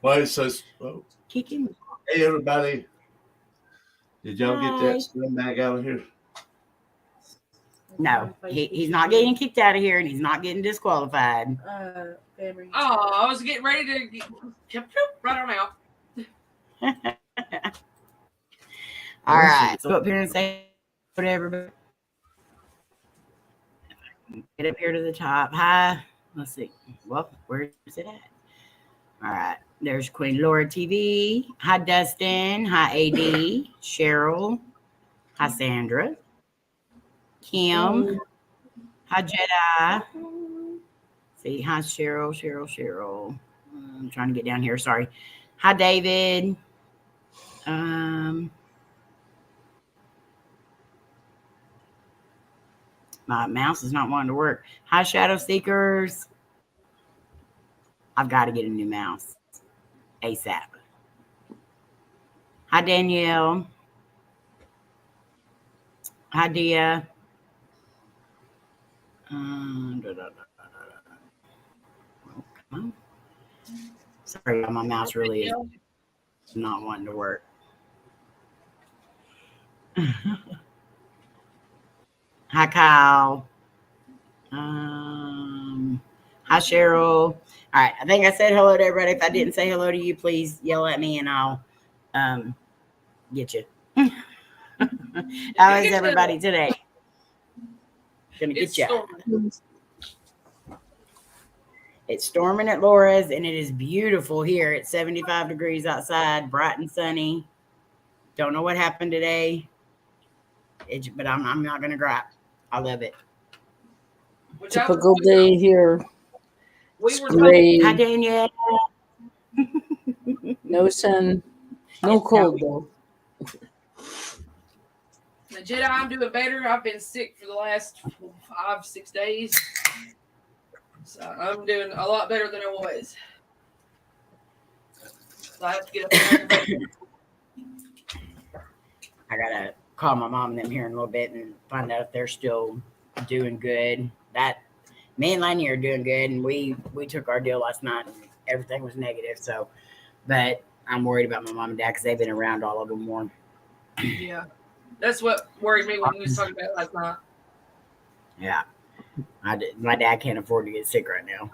Well, it says, oh, Kicking. hey, everybody. Did y'all get that scumbag out of here? No, he's not getting kicked out of here, and he's not getting disqualified. I was getting ready to get right on out. All right, so up here and say to everybody. Get up here to the top. Hi. Let's see. Well, where is it at? All right. There's Queen Laura TV. Hi, Dustin. Hi, AD. Cheryl. Hi, Sandra. Kim. Hi, Jedi. See, hi, Cheryl. I'm trying to get down here. Sorry. Hi, David. My mouse is not wanting to work. Hi, Shadow Seekers. I've got to get a new mouse ASAP. Hi, Danielle. Hi, Dia. Oh, come on. Sorry, my mouse really is not wanting to work. Hi, Kyle. Hi, Cheryl. All right, I think I said hello to everybody. If I didn't say hello to you, please yell at me and I'll get you. How is everybody today? Gonna get you. It's storming at Laura's, and it is beautiful here. It's 75 degrees outside, bright and sunny. Don't know what happened today, but I'm not gonna gripe. I love it. Typical day here. We were great. Hi, Danielle. No sun, no cold though. The Jedi, I'm doing better. I've been sick for the last 5-6 days. So I'm doing a lot better than I was. So I have to get up there. I gotta call my mom and them here in a little bit and find out if they're still doing good. That me and Layne are doing good, and we took our deal last night and everything was negative. So, but I'm worried about my mom and dad because they've been around all of them more. Yeah, that's what worried me when you was talking about it last night. Yeah, my dad can't afford to get sick right now.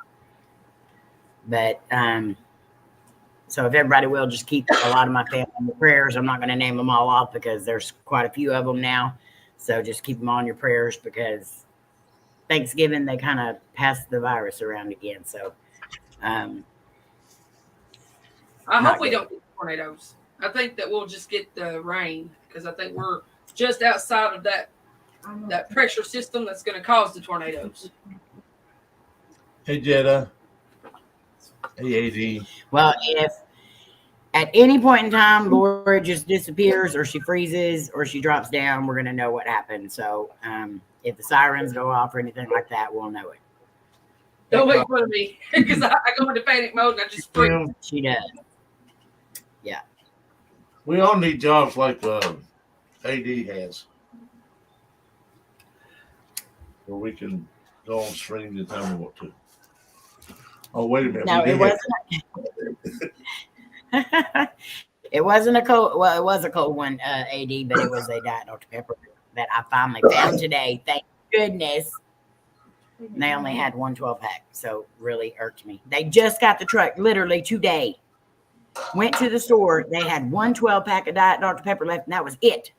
But so if everybody will just keep a lot of my family in your prayers. I'm not going to name them all off because there's quite a few of them now. So just keep them on your prayers because Thanksgiving they kind of passed the virus around again. So I hope we don't get tornadoes. I think that we'll just get the rain because I think we're just outside of that pressure system that's going to cause the tornadoes. Hey, Jetta. Hey, AD. Well, if at any point in time Laura just disappears or she freezes or she drops down, we're going to know what happened. So if the sirens go off or anything like that, we'll know it. Don't make fun of me because I go into panic mode and I just freeze. She does. Yeah. We all need jobs like AD has. Where we can go on streams and tell me what to. Oh, wait a minute. No, it wasn't. It wasn't a cold. Well, it was a cold one, AD, but it was a Diet Dr. Pepper that I finally found today. Thank goodness. And they only had 1 12-pack, so really irked me. They just got the truck literally today. Went to the store. They had 1 12-pack of Diet Dr. Pepper left, and that was it.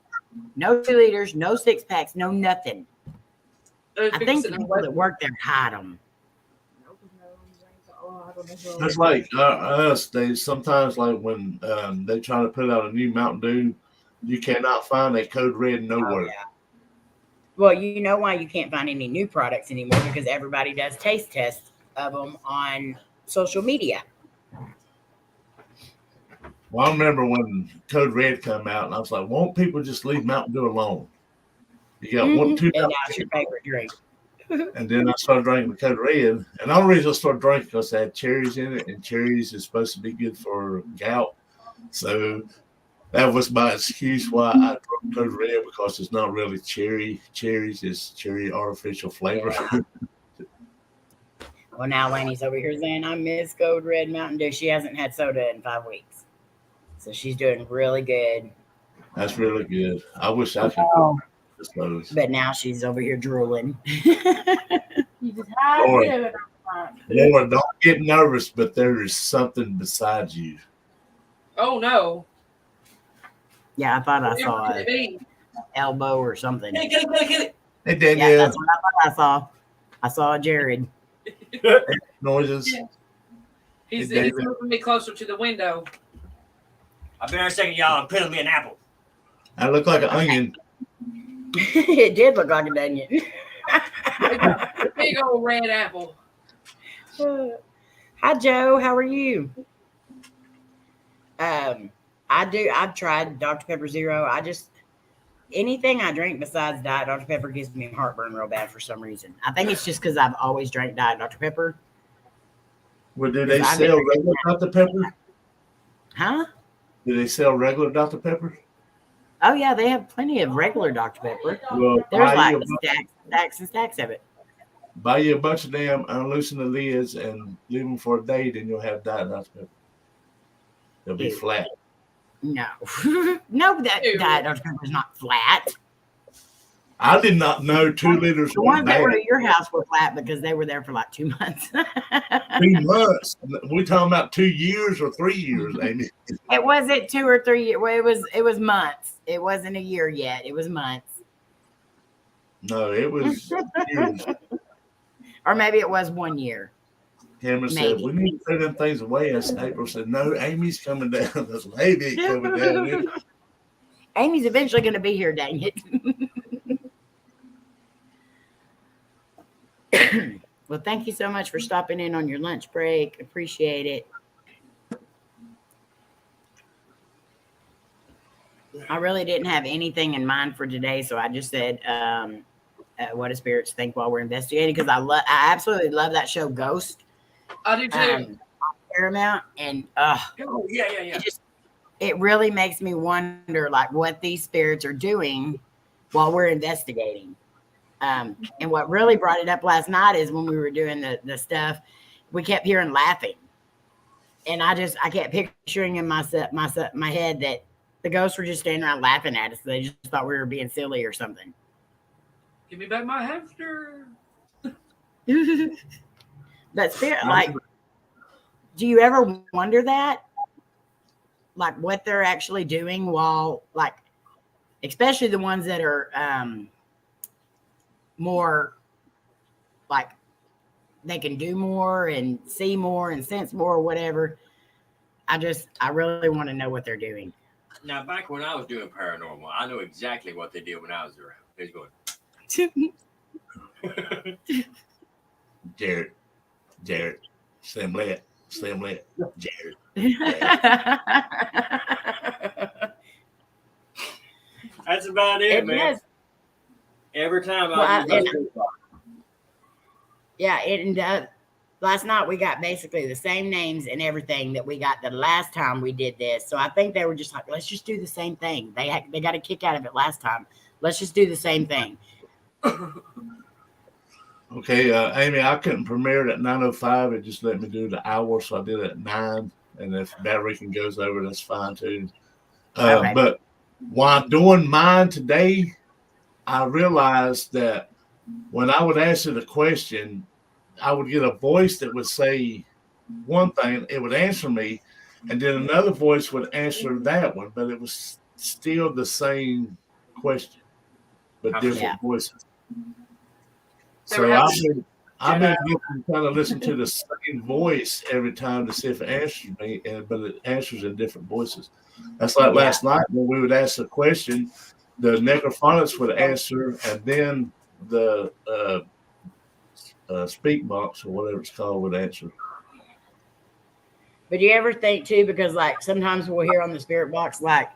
No 2 liters, no 6-packs, no nothing. I think the people that work there hide them. That's like us. They sometimes like when they try to put out a new Mountain Dew, you cannot find a code red nowhere. Oh, yeah. Well, you know why you can't find any new products anymore because everybody does taste tests of them on social media. Well, I remember when Code Red came out, and I was like, "Won't people just leave Mountain Dew alone?" You got 1, 2, and that's your favorite drink. And then I started drinking the Code Red, and the only reason I started drinking because it had cherries in it, and cherries is supposed to be good for gout. So that was my excuse why I drank Code Red because it's not really cherry. Cherries is cherry artificial flavor. Well, now Lainey's over here saying, I miss Code Red Mountain Dew. She hasn't had soda in 5 weeks. So she's doing really good. That's really good. I wish I could Oh. dispose. But now she's over here drooling. Lord, Lord, don't get nervous, but there is something beside you. Oh no. Yeah, I thought I saw Whatever an it be. elbow or something. Get it. Hey, Yeah, Danielle. that's what I thought I saw. I saw Jared. Noises. He's Hey, David. moving me closer to the window. I'll be there in a second, y'all. I'm peeling me an apple. I look like an onion. It did look like an onion. Big old red apple. Hi, Joe. How are you? I've tried Dr. Pepper Zero. Anything I drink besides Diet Dr. Pepper gives me heartburn real bad for some reason. I think it's just because I've always drank Diet Dr. Pepper. Well, do they sell regular Dr. Pepper? Huh? Do they sell regular Dr. Pepper? Oh, yeah, they have plenty of regular Dr. Pepper. Well, There's like stacks and stacks of it. buy you a bunch of them, unloosen the lids, and leave them for a day, then you'll have Diet Dr. Pepper. They'll be flat. No. No, Diet Dr. Pepper is not flat. I did not know 2 liters The were ones that bad. were at your house were flat because they were there for like 2 months. 2 months. We're talking about 2 years or 3 years, Amy. It wasn't 2 or 3 years. Well, it was months. It wasn't a year yet. It was months. No, it was years. Or maybe it was 1 year. Cameron said, we need to throw them things away. And April said, no, Amy's coming down. This lady coming down. Amy's eventually going to be here, dang it. Well, thank you so much for stopping in on your lunch break. Appreciate it. I really didn't have anything in mind for today, so I just said, what do spirits think while we're investigating? Because I absolutely love that show, Ghost. I do too. On Paramount, and Oh, yeah. it really makes me wonder, like, what these spirits are doing while we're investigating. And what really brought it up last night is when we were doing the stuff, we kept hearing laughing, and I kept picturing in my head that the ghosts were just standing around laughing at us. They just thought we were being silly or something. Give me back my hamster. But spirit, like, do you ever wonder that, like, what they're actually doing while, like, especially the ones that are more like they can do more and see more and sense more or whatever. I really want to know what they're doing. Now, back when I was doing paranormal, I know exactly what they did when I was around. He's going. Jared, slim lit, Jared. That's about it, man. Does. Every time Last night we got basically the same names and everything that we got the last time we did this. So I think they were just like, let's just do the same thing. They got a kick out of it last time. Let's just do the same thing. Okay, Amy, I couldn't premiere it at 9:05. It just let me do the hour, so I did it at 9. And if battery can goes over, that's fine too. Okay. But while doing mine today, I realized that when I would answer the question, I would get a voice that would say one thing, it would answer me, and then another voice would answer that one, but it was still the same question, but different voices. So I've been trying to listen to the same voice every time to see if it answers me, but it answers in different voices. That's like last night when we would ask a question, the Necrophonics would answer, and then the speak box or whatever it's called would answer. But do you ever think too, because like sometimes we'll hear on the spirit box, like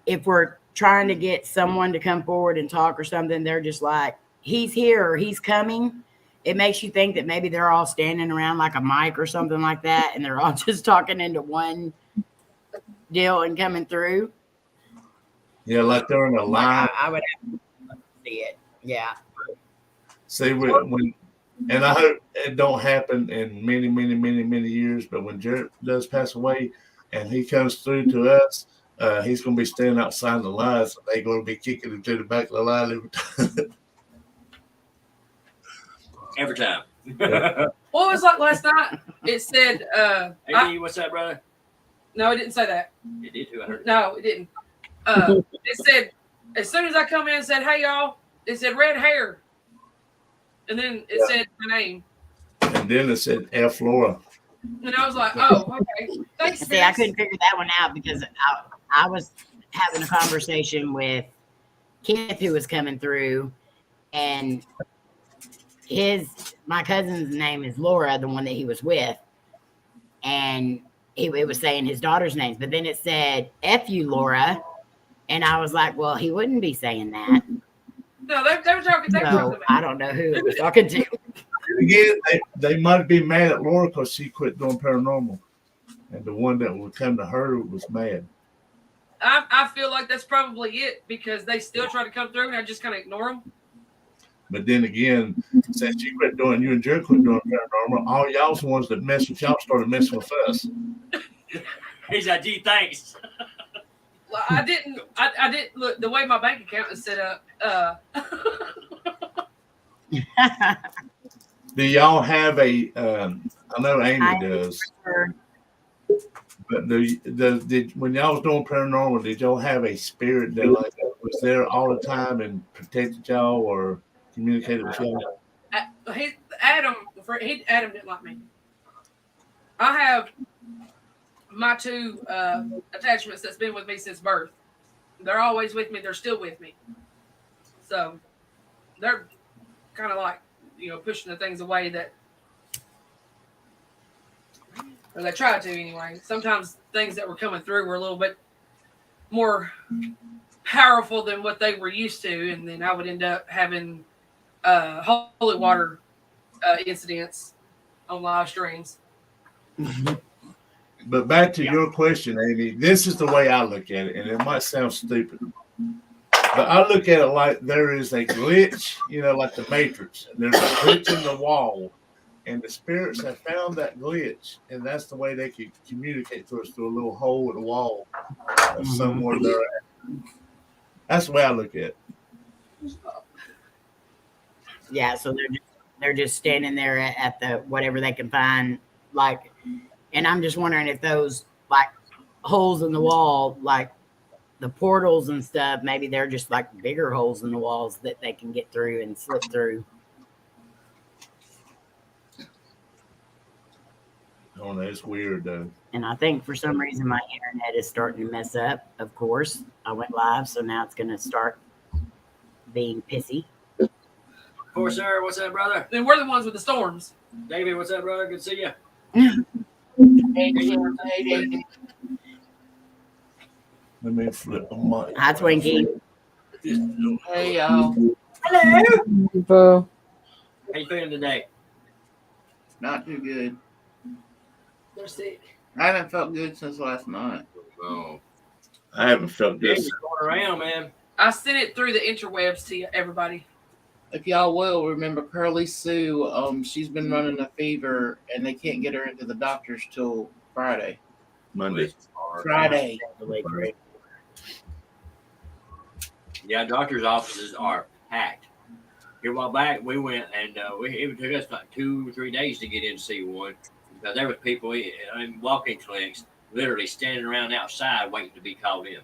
if we're trying to get someone to come forward and talk or something, they're just like, he's here or he's coming. It makes you think that maybe they're all standing around like a mic or something like that, and they're all just talking into one deal and coming through. Yeah, like they're in a line. I would have to see it. Yeah. See, when And I hope it don't happen in many, many, many, many years. But when Jared does pass away and he comes through to us, he's going to be standing outside the line. So they're going to be kicking him to the back of the line every time. Every time. What was like last night? It said, Hey, what's up, brother? no, it didn't say that. It did too. I heard. No, it didn't. It said, as soon as I come in and said, hey, y'all, it said red hair. And then it said my name. And then it said F. Laura. And I was like, oh, okay. Thanks, See, I couldn't figure that one out because I was having a conversation with Kenneth who was coming through, and my cousin's name is Laura, the one that he was with, and it was saying his daughter's names, but then it said F you, Laura, and I was like, well, he wouldn't be saying that. No, they were talking. So I don't know who it was talking to. Again, they might be mad at Laura because she quit doing paranormal, and the one that would come to her was mad. I feel like that's probably it because they still try to come through, and I just kind of ignore them. But then again, since you quit doing, you and Jared quit doing paranormal, all y'all's the ones that mess with y'all started messing with us. He's like, gee, thanks. Well, I didn't look the way my bank account is set up. Do y'all have a? I know Amy does. But did when y'all was doing paranormal, did y'all have a spirit that like was there all the time and protected y'all or communicated with y'all? Adam didn't like me. I have my two attachments that's been with me since birth. They're always with me. They're still with me. So they're kind of like, pushing the things away that, or they tried to anyway. Sometimes things that were coming through were a little bit more powerful than what they were used to. And then I would end up having holy water incidents on live streams. But back to your question, Amy, this is the way I look at it, and it might sound stupid. But I look at it like there is a glitch, like the Matrix. There's a glitch in the wall, and the spirits have found that glitch, and that's the way they can communicate to us through a little hole in the wall somewhere they're at. That's the way I look at it. Yeah, so they're just standing there at the whatever they can find, like, and I'm just wondering if those like holes in the wall, like the portals and stuff, maybe they're just like bigger holes in the walls that they can get through and slip through. Oh, that's weird though. And I think for some reason my internet is starting to mess up. Of course, I went live, so now it's going to start being pissy. Of course, sir. What's up, brother? Then we're the ones with the storms. David, what's up, brother? Good to see you. Let me flip the mic. Hi, Twinkie. Hey, y'all. Hello. How you feeling today? Not too good. They're sick. I haven't felt good since last night. Oh, I haven't felt good. David's going around, man. I sent it through the interwebs to everybody. If y'all will remember Curly Sue, she's been running a fever and they can't get her into the doctors till Friday. Monday. Friday. Yeah, doctors' offices are packed. Here a while back, we went and it took us like 2 or 3 days to get in to see one because there was people in walk-in clinics literally standing around outside waiting to be called in.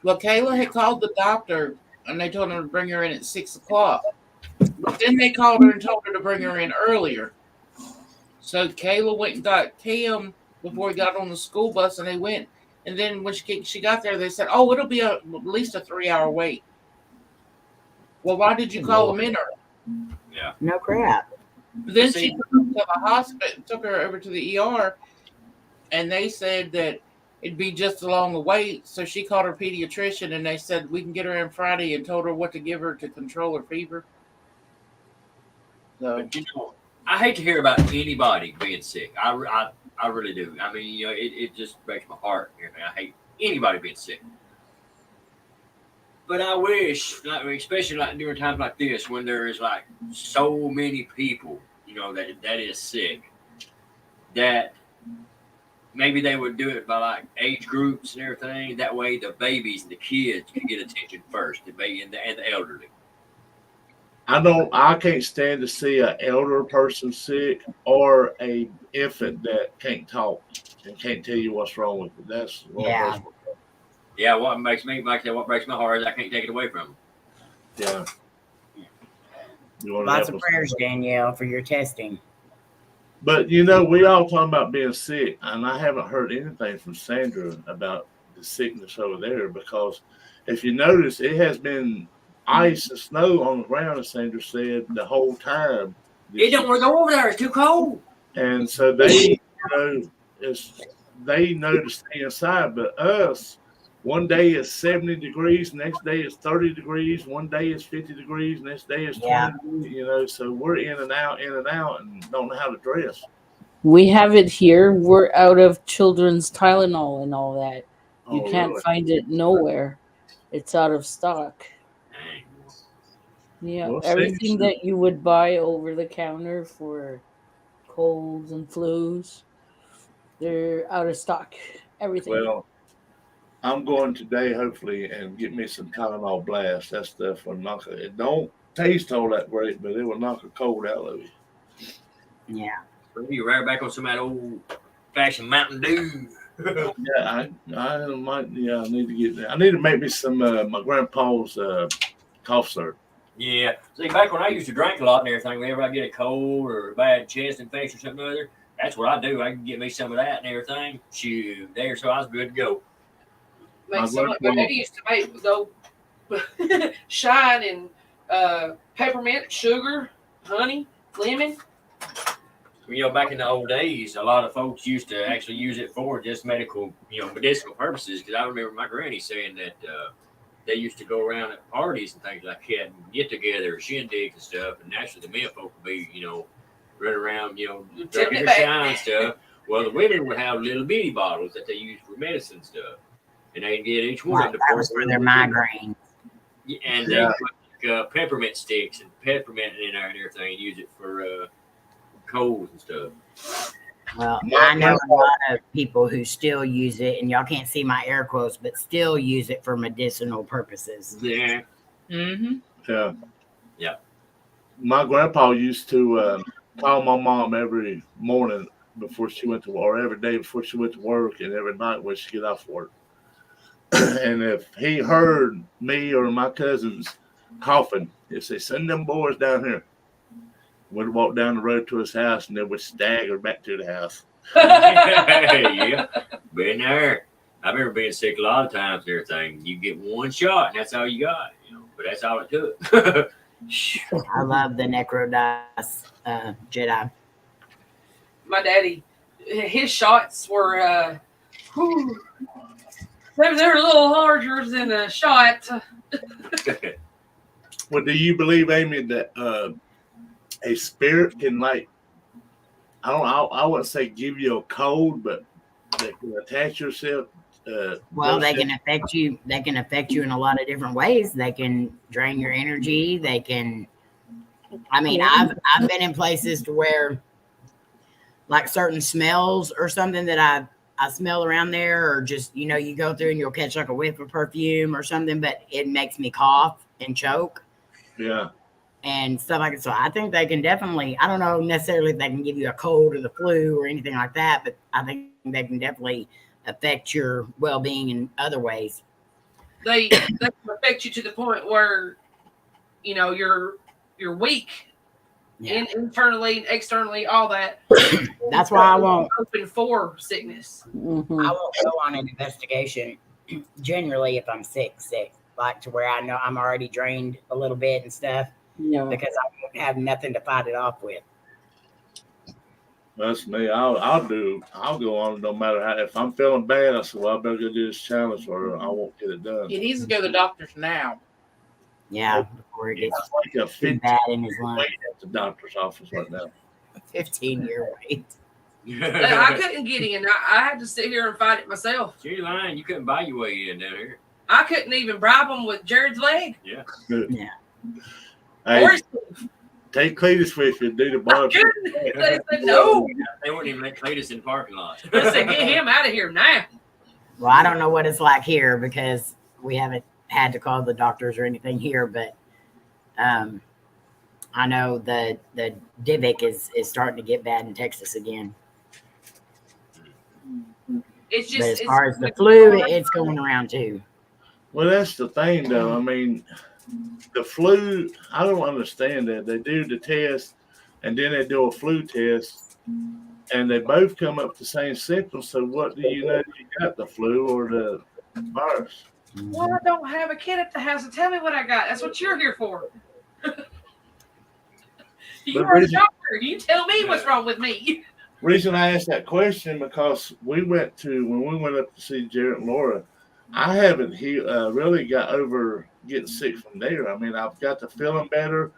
Well, Kayla had called the doctor and they told her to bring her in at 6 o'clock. But then they called her and told her to bring her in earlier. So Kayla went and got Tim before he got on the school bus, and they went. And then when she got there, they said, "Oh, it'll be at least a 3-hour wait." Well, why did you call them in early? Yeah. No crap. Then she took her to the hospital, took her over to the ER, and they said that it'd be just along the wait. So she called her pediatrician, and they said we can get her in Friday, and told her what to give her to control her fever. So But, I hate to hear about anybody being sick. I really do. I mean, it just breaks my heart. I hate anybody being sick. But I wish, like, especially like during times like this, when there is like so many people, that is sick, that maybe they would do it by like age groups and everything. That way, the babies and the kids could get attention first, the baby and the elderly. I can't stand to see an elder person sick or a infant that can't talk and can't tell you what's wrong with it. That's Yeah. Yeah, what breaks my heart is I can't take it away from them. Yeah. Lots of prayers, Danielle, for your testing. But we all talking about being sick, and I haven't heard anything from Sandra about the sickness over there, because if you notice, it has been ice and snow on the ground, as Sandra said, the whole time. It don't want to go over there; it's too cold. And so they, they know to stay inside. But us, one day it's 70 degrees, next day it's 30 degrees, one day it's 50 degrees, next day it's 20 degrees, so we're in and out, and don't know how to dress. We have it here. We're out of children's Tylenol and all that. You can't find it nowhere. It's out of stock. Yeah, well, everything that you would buy over the counter for colds and flus, they're out of stock. Everything. Well, I'm going today, hopefully, and get me some Tylenol Blast. That stuff will knock it. It don't taste all that great, but it will knock a cold out of you. Yeah. You right back on some of that old fashioned Mountain Dew. Yeah, I might. Yeah, I need to get that. I need to make me some my grandpa's cough syrup. Yeah. See, back when I used to drink a lot and everything, whenever I get a cold or a bad chest infection or something or other, that's what I do. I can get me some of that and everything. Shoot, there, so I was good to go. Like my daddy used to make though, shine and peppermint, sugar, honey, lemon. Back in the old days, a lot of folks used to actually use it for just medicinal purposes. Because I remember my granny saying that they used to go around at parties and things like that and get together, shindigs and stuff. And naturally, the men folk would be, running around, drinking their shine and stuff. Well, the women would have little bitty bottles that they used for medicine stuff. And they get each one of them. That was for their migraine. And they put peppermint sticks and peppermint in there and everything, and use it for colds and stuff. Well, I know a lot of people who still use it, and y'all can't see my air quotes, but still use it for medicinal purposes. Yeah. Mm-hmm. Yeah. Yeah. My grandpa used to call my mom every morning before she went to work, or every day before she went to work, and every night when she get off work. And if he heard me or my cousins coughing, he'd say, "Send them boys down here." We'd walk down the road to his house, and then we'd stagger back to the house. Yeah, been there. I remember being sick a lot of times and everything. You get one shot, and that's all you got, but that's all it took. I love the Necrophonics Jedi. My daddy, his shots were, they're a little larger than a shot. Well, do you believe, Amy, that a spirit can, like, I wouldn't say give you a code, but they can attach yourself? Well, they can affect you. They can affect you in a lot of different ways. They can drain your energy. They can. I mean, I've been in places to where, like, certain smells or something that I smell around there, or just, you go through and you'll catch like a whiff of perfume or something, but it makes me cough and choke. Yeah. And stuff like that. So I think they can definitely, I don't know necessarily if they can give you a cold or the flu or anything like that, but I think they can definitely affect your well-being in other ways. They can affect you to the point where, you're weak. Yeah. Internally and externally, all that. That's why I won't open for sickness. Mm-hmm. I won't go on an investigation generally if I'm sick, like to where I know I'm already drained a little bit and stuff, because I won't have nothing to fight it off with. That's me. I'll go on no matter how. If I'm feeling bad, I say, well, I better go do this challenge or I won't get it done. He needs to go to the doctors now. Yeah, before it gets like a too bad in his lungs. At the doctor's office right now. 15-year wait. I couldn't get in. I had to sit here and fight it myself. You're lying. You couldn't buy your way in down here. I couldn't even bribe them with Jared's leg. Yeah. Hey, Or take Cletus with you and do the bar. they said no. They wouldn't even let Cletus in the parking lot. I said, get him out of here now. Well, I don't know what it's like here because we haven't had to call the doctors or anything here, but I know the Divic is starting to get bad in Texas again. It's just But as far as the flu, it's going around too. Well, that's the thing, though. I mean, the flu, I don't understand that. They do the test, and then they do a flu test, and they both come up with the same symptoms. So what do you know if you got the flu or the virus? Well, I don't have a kid at the house to tell me what I got. That's what you're here for. You're a doctor. You tell me what's wrong with me. Reason I asked that question because when we went up to see Jared and Laura, I haven't really got over getting sick from there. I mean, I've got to feeling better,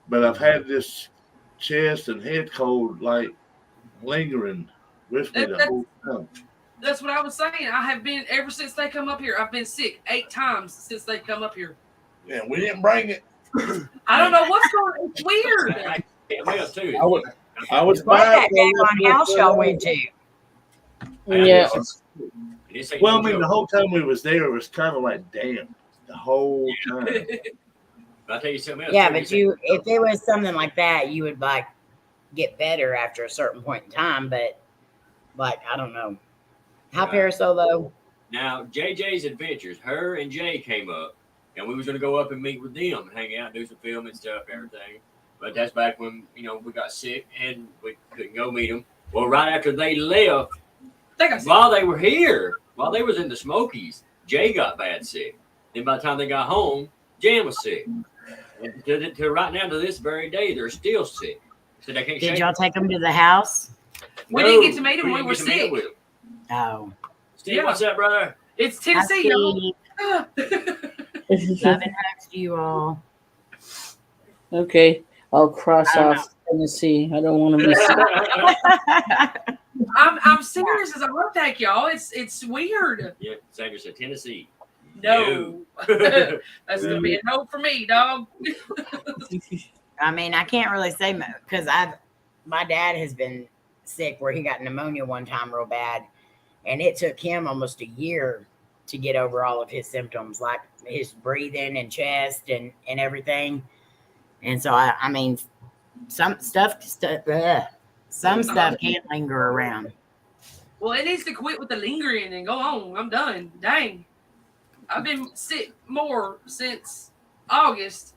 but I've had this chest and head cold like lingering with me the whole time. That's what I was saying. I have been ever since they come up here. I've been sick 8 times since they come up here. Yeah, we didn't bring it. I don't know what's going on. It's weird. I was What's that fine. damn house y'all went to? Yeah. Well, I mean, the whole time we was there, it was kind of like, damn, the whole time. I'll tell you something else. Yeah, but if it was something like that, you would like get better after a certain point in time. But like, I don't know. How Parasolo? Now, JJ's Adventures, her and Jay came up, and we was going to go up and meet with them and hang out, do some film and stuff, everything. But that's back when, we got sick and we couldn't go meet them. Well, right after they left, while they were here, while they was in the Smokies, Jay got bad sick. Then by the time they got home, Jan was sick. And to right now, to this very day, they're still sick. So they can't. Did y'all take them to the house? We didn't get to meet them when we were sick. Oh. Steve, what's up, brother? It's Tennessee, y'all. Love and hugs to you all. Okay, I'll cross off Tennessee. I don't want to miss it. I'm serious as a heart attack, y'all. It's weird. Yeah, Xavier said Tennessee. No. That's gonna be a no for me, dog. I mean, I can't really say because my dad has been sick where he got pneumonia one time real bad, and it took him almost a year to get over all of his symptoms, like his breathing and chest and everything. And so I mean, some stuff can't linger around. Well, it needs to quit with the lingering and go on. I'm done. Dang. I've been sick more since August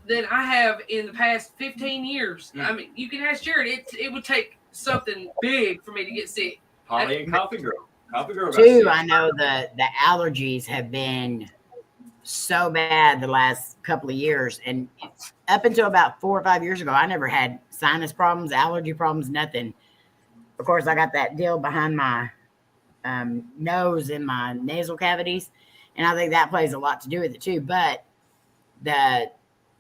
than I have in the past 15 years. I mean, you can ask Jared. It would take something big for me to get sick. Holly and Coffee Girl. Coffee Girl. Too, I know the allergies have been so bad the last couple of years. And up until about 4 or 5 years ago, I never had sinus problems, allergy problems, nothing. Of course, I got that deal behind my nose and my nasal cavities. And I think that plays a lot to do with it too. But the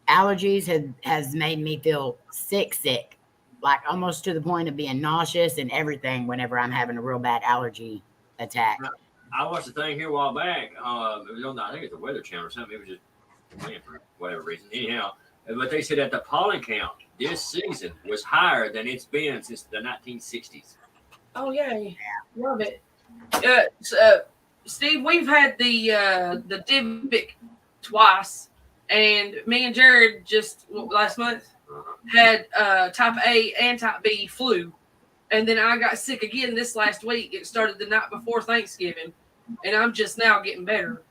allergies has made me feel sick, like almost to the point of being nauseous and everything whenever I'm having a real bad allergy attack. I watched the thing here a while back. It was on, I think it's the Weather Channel or something. It was just playing for whatever reason. Anyhow, but they said that the pollen count this season was higher than it's been since the 1960s. Oh yeah. Love it. Steve, we've had the Divic twice, and me and Jared just last month had type A and type B flu, and then I got sick again this last week. It started the night before Thanksgiving, and I'm just now getting better.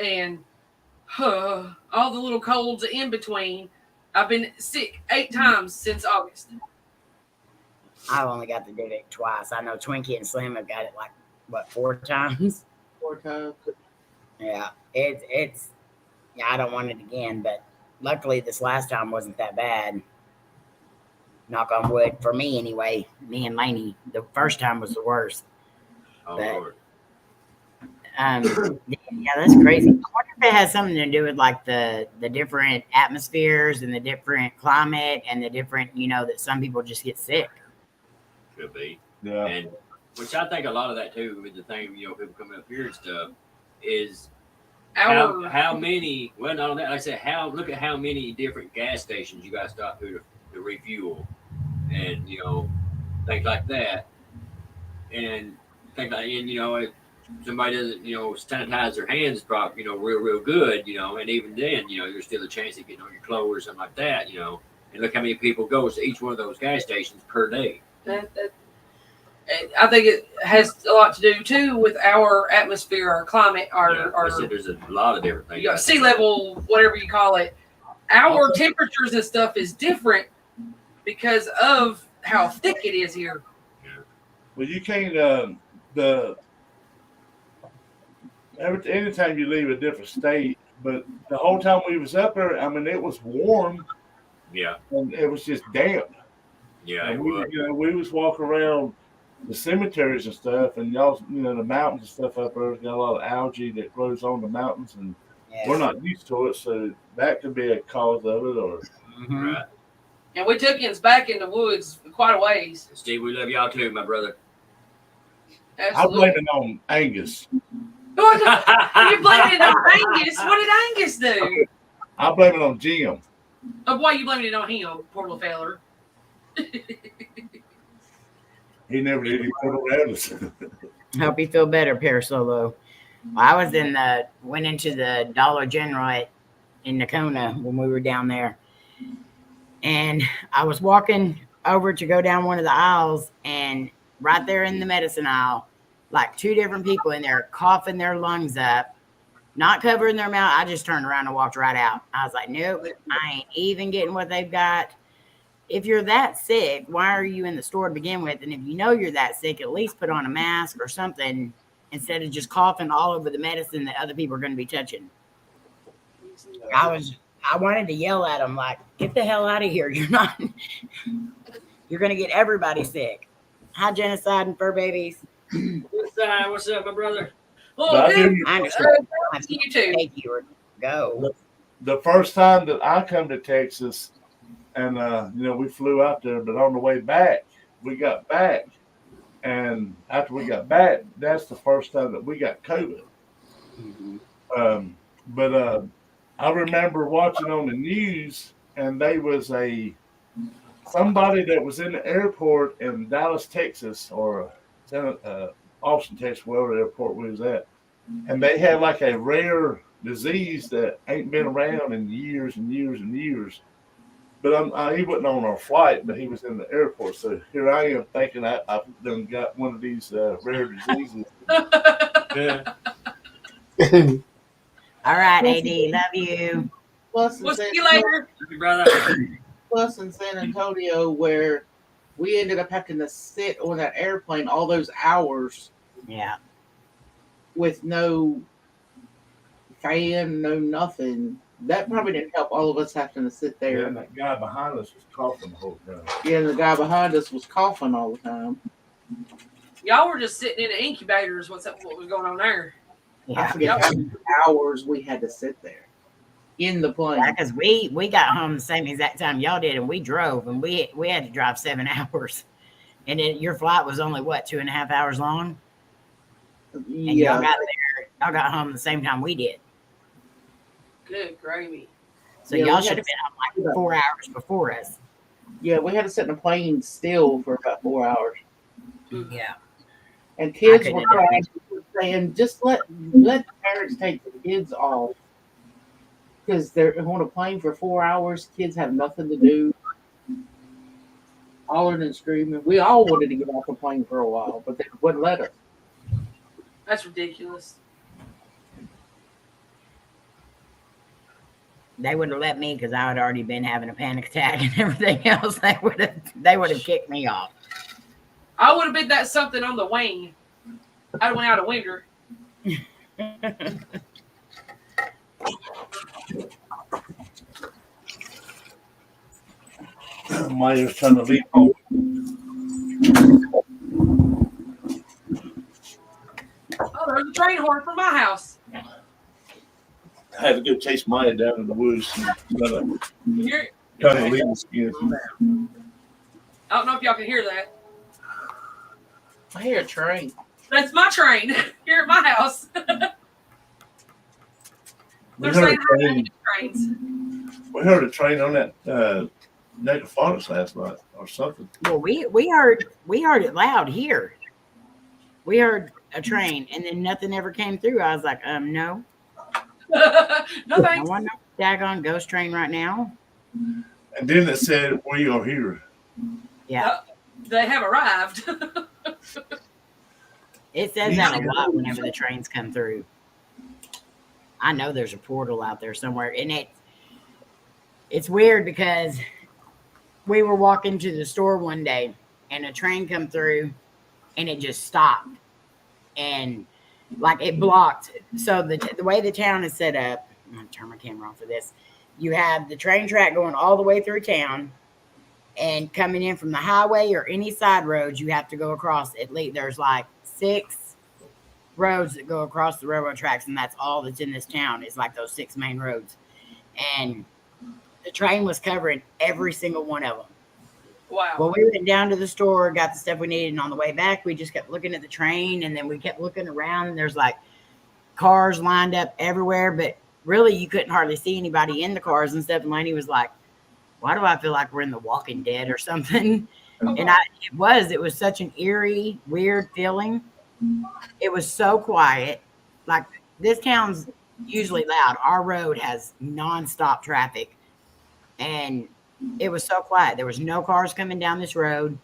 And all the little colds in between. I've been sick 8 times since August. I've only got the Divic twice. I know Twinkie and Slim have got it 4 times? 4 times. Yeah, it's I don't want it again, but luckily this last time wasn't that bad. Knock on wood for me anyway. Me and Layne, the first time was the worst. Oh, But, Lord. Yeah, that's crazy. I wonder if it has something to do with the different atmospheres and the different climate and the different, that some people just get sick. Could be. Yeah. And which I think a lot of that too with the thing, people coming up here and stuff is how many? Well, not only that. Like I said, look at how many different gas stations you guys stop through to refuel, and things like that, and if somebody doesn't sanitize their hands properly, real good, and even then, there's still a chance of getting on your clothes or something like that, And look how many people goes to each one of those gas stations per day. I think it has a lot to do too with our atmosphere, our climate, there's a lot of different things. Sea level, whatever you call it. Our temperatures and stuff is different because of how thick it is here. Well, you can't anytime you leave a different state, but the whole time we was up there, I mean, it was warm. Yeah. And it was just damp. Yeah, and we was walking around the cemeteries and stuff, and y'all, the mountains and stuff up there got a lot of algae that grows on the mountains, and we're not used to it, so that could be a cause of it, or. Right. And we took him back in the woods quite a ways. Steve, we love y'all too, my brother. Absolutely. I blame it on Angus. You blame it on Angus? What did Angus do? I blame it on Jim. Why you blaming it on him, poor little feller? He never did. He put around us. Hope you feel better, Parasolo. Well, I was went into the Dollar General in Nakona when we were down there. And I was walking over to go down one of the aisles, and right there in the medicine aisle, like 2 different people in there coughing their lungs up, not covering their mouth. I just turned around and walked right out. I was like, nope, I ain't even getting what they've got. If you're that sick, why are you in the store to begin with? And if you know you're that sick, at least put on a mask or something instead of just coughing all over the medicine that other people are going to be touching. I wanted to yell at them like, get the hell out of here. You're going to get everybody sick. Hi, Genocide and Fur Babies. What's up, my brother? Well, good. I understand. You too. Take you or go. The first time that I come to Texas, and we flew out there, but on the way back, we got back, and after we got back, that's the first time that we got COVID. Mm-hmm. But I remember watching on the news, and they was somebody that was in the airport in Dallas, Texas, or Austin, Texas, wherever the airport we was at, and they had like a rare disease that ain't been around in years and years and years. But he wasn't on our flight, but he was in the airport. So here I am thinking I've done got one of these rare diseases. Yeah. All right, AD, love you. We'll see you later. Brother. Plus in San Antonio, where we ended up having to sit on that airplane all those hours. Yeah. With no fan, no nothing. That probably didn't help all of us having to sit there. Yeah, and that guy behind us was coughing the whole time. Yeah, and the guy behind us was coughing all the time. Y'all were just sitting in an incubator is what was going on there. Yeah. I forget how many hours we had to sit there in the plane. Yeah, because we got home the same exact time y'all did, and we drove, and we had to drive 7 hours. And then your flight was only, 2.5 hours long? And y'all got home the same time we did. Good gravy. So y'all should have been home like 4 hours before us. Yeah, we had to sit in a plane still for about 4 hours. Yeah. And kids were crying, saying, just let the parents take the kids off. Because they're on a plane for 4 hours. Kids have nothing to do. Hollering and screaming. We all wanted to get off the plane for a while, but they wouldn't let us. That's ridiculous. They wouldn't have let me because I had already been having a panic attack and everything else. They would have kicked me off. I would have been that something on the wing. I went out a winter. Maya's trying to leave home. Oh, there's a train horn from my house. I had to go chase Maya down in the woods. And kind of leave the skin. I don't know if y'all can hear that. I hear a train. That's my train here at my house. They're heard saying a train. trains. We heard a train on that Necrophonics last night or something. Well, we heard it loud here. We heard a train, and then nothing ever came through. I was like, no, No I thanks. want no daggone ghost train right now. And then it said, "We are here." Yeah, They have arrived. it says that a lot whenever the trains come through. I know there's a portal out there somewhere, and it's weird because we were walking to the store one day, and a train come through, and it just stopped, and like it blocked. So the way the town is set up, I'm gonna turn my camera on for this. You have the train track going all the way through town, and coming in from the highway or any side roads, you have to go across at least. There's like 6 roads that go across the railroad tracks, and that's all that's in this town. Is like those 6 main roads, and the train was covering every single one of them. Wow. Well, we went down to the store, got the stuff we needed, and on the way back, we just kept looking at the train, and then we kept looking around, and there's like cars lined up everywhere, but really you couldn't hardly see anybody in the cars and stuff. And Layne was like, why do I feel like we're in The Walking Dead or something? And it was such an eerie, weird feeling. It was so quiet. Like, this town's usually loud. Our road has nonstop traffic, and it was so quiet. There was no cars coming down this road.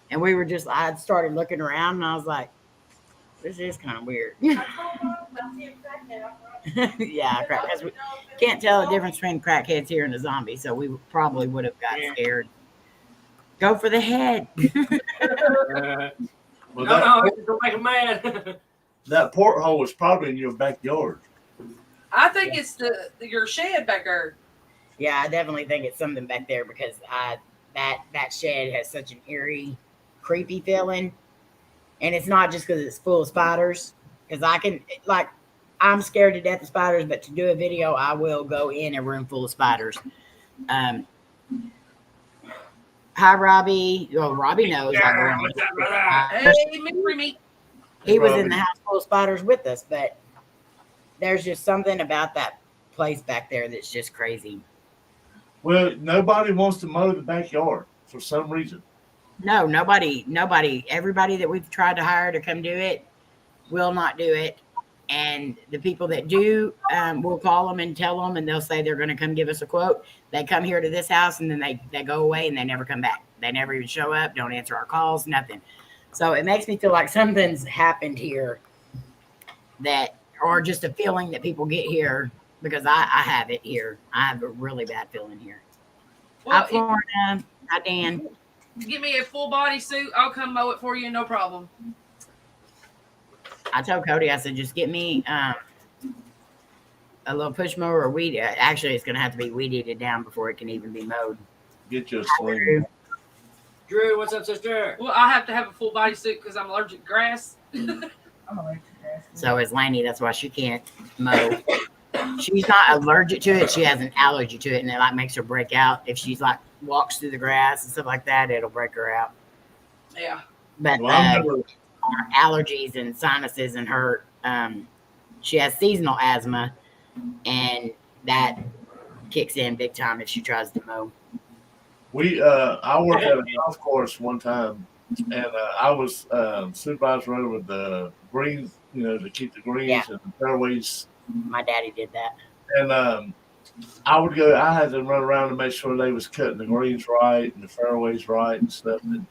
And we were just, I started looking around, and I was like, this is kind of weird. Yeah, because we can't tell the difference between crackheads here and a zombie, so we probably would have got scared. Go for the head. Well, No, don't make him mad. that porthole was probably in your backyard. I think it's your shed back there. Yeah, I definitely think it's something back there because that shed has such an eerie, creepy feeling. And it's not just because it's full of spiders. Because I'm scared to death of spiders, but to do a video, I will go in a room full of spiders. Hi, Robbie. Well, Robbie knows. Hey, me. He was in the house full of spiders with us, but there's just something about that place back there that's just crazy. Well, nobody wants to mow the backyard for some reason. No, nobody. Everybody that we've tried to hire to come do it will not do it. And the people that do, we'll call them and tell them, and they'll say they're going to come give us a quote. They come here to this house, and then they go away, and they never come back. They never even show up, don't answer our calls, nothing. So it makes me feel like something's happened here or just a feeling that people get here, because I have it here. I have a really bad feeling here. Well, Hi, Florida. Hi, Dan. Give me a full body suit. I'll come mow it for you, no problem. I told Cody, I said, just get me a little push mower or weed. Actually, it's going to have to be weed eated down before it can even be mowed. Get you a sling. Drew, what's up, sister? Well, I have to have a full body suit because I'm allergic to grass. So is Layne. That's why she can't mow. She's not allergic to it. She has an allergy to it, and it like makes her break out. If she's like walks through the grass and stuff like that, it'll break her out. Yeah. But Well, her allergies and sinuses and her she has seasonal asthma, and that kicks in big time if she tries to mow. I worked at a golf course one time, and I was supervisor running with the greens, to keep the greens and the fairways. My daddy did that. And I had to run around and make sure they was cutting the greens right and the fairways right and stuff. And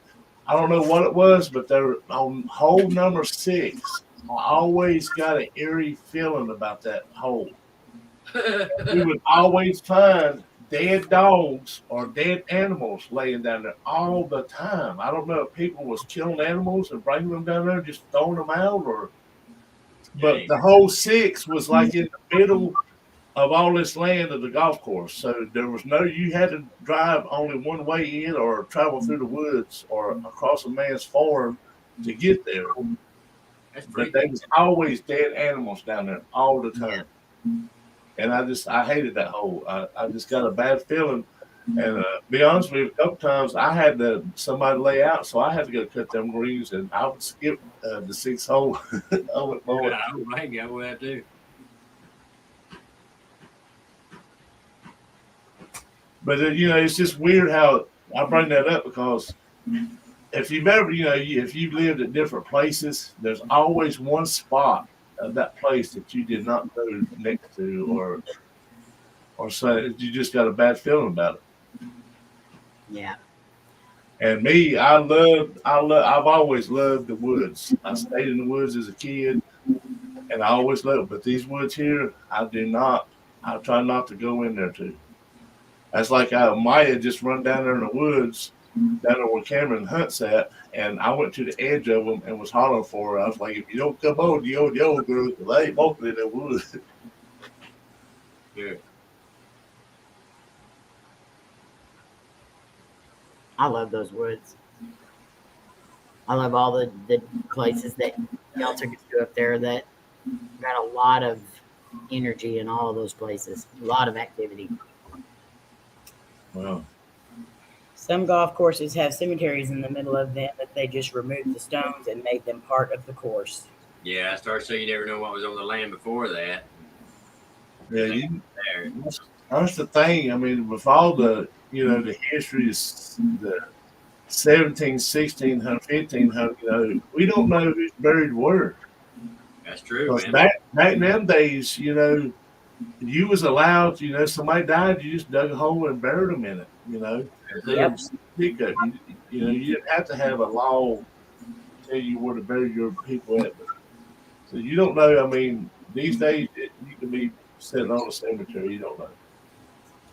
I don't know what it was, but they were on hole number 6. I always got an eerie feeling about that hole. We would always find dead dogs or dead animals laying down there all the time. I don't know if people was killing animals and bringing them down there and just throwing them out, but the whole 6 was like in the middle of all this land of the golf course. So you had to drive only one way in or travel through the woods or across a man's farm to get there. But there was always dead animals down there all the time. And I hated that hole. I just got a bad feeling. And be honest with you, a couple times I had somebody lay out, so I had to go cut them greens, and I would skip the 6th hole. I went forward. I would hang out with that too. But it's just weird how I bring that up because if you've ever, if you've lived at different places, there's always one spot of that place that you did not go next to, or so you just got a bad feeling about it. Yeah. And me, I've always loved the woods. I stayed in the woods as a kid, and I always loved. But these woods here, I do not. I try not to go in there too. That's like Maya just run down there in the woods, down there where Cameron hunts at, and I went to the edge of them and was hollering for her. I was like, if you don't come on, the old girl, they ain't walking in the woods. Yeah. I love those woods. I love all the places that y'all took us to up there that got a lot of energy in all of those places. A lot of activity. Wow. Some golf courses have cemeteries in the middle of them that they just removed the stones and made them part of the course. Yeah, I started saying you never know what was on the land before that. Yeah, There. that's the thing. I mean, with all the the history is the 17, 1600, 1500, we don't know who's buried where. That's true, Because man. back in them days, you was allowed, somebody died, you just dug a hole and buried them in it, Yep. You didn't have to have a law to tell you where to bury your people at. So you don't know. I mean, these days, you can be sitting on a cemetery, you don't know.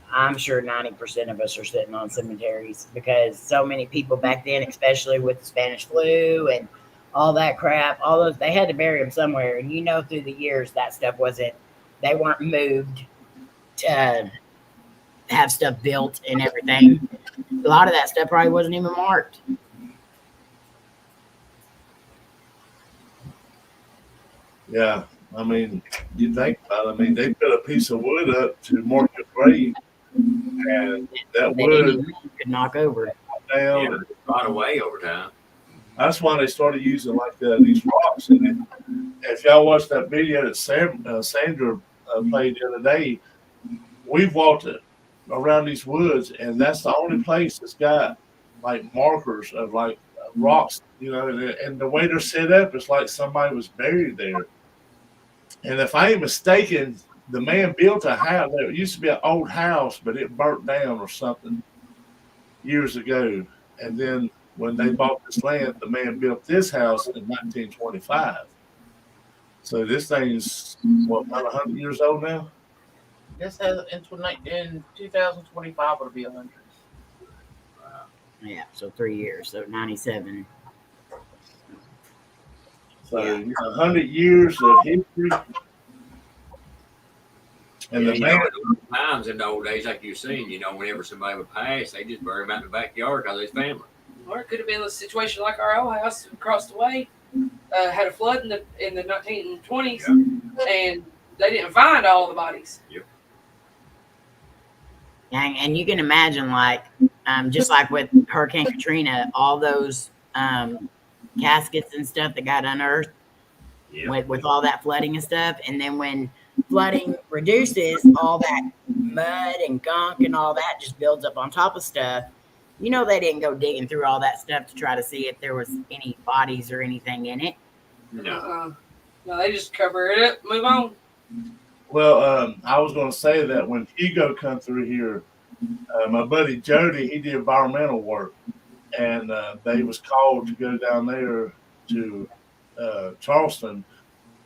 I'm sure 90% of us are sitting on cemeteries because so many people back then, especially with the Spanish flu and all that crap, all those, they had to bury them somewhere. And through the years, that stuff they weren't moved to have stuff built and everything. A lot of that stuff probably wasn't even marked. Yeah. I mean, you think about it. I mean, they put a piece of wood up to mark your grave, and that wood could knock over down. Yeah, it's rot away over time. That's why they started using like these rocks. And if y'all watched that video that Sandra played the other day, we've walked around these woods, and that's the only place that's got like markers of like rocks, and the way they're set up, it's like somebody was buried there. And if I ain't mistaken, the man built a house. There used to be an old house, but it burnt down or something years ago. And then when they bought this land, the man built this house in 1925. So this thing's about 100 years old now. This has in 2025 it'll be 100. Yeah, so 3 years, so 97. So 100 years of history. And Yeah, the man, times in the old days, like you've seen, whenever somebody would pass, they just bury them out in the backyard because it's family. Or it could have been a situation like our old house across the way. Had a flood in the 1920s, and they didn't find all the bodies. Yep. And you can imagine, just like with Hurricane Katrina, all those caskets and stuff that got unearthed with all that flooding and stuff. And then when flooding reduces, all that mud and gunk and all that just builds up on top of stuff. They didn't go digging through all that stuff to try to see if there was any bodies or anything in it. No. No, they just cover it up, move on. well, I was going to say that when Hugo come through here, my buddy Jody, he did environmental work, and they was called to go down there to Charleston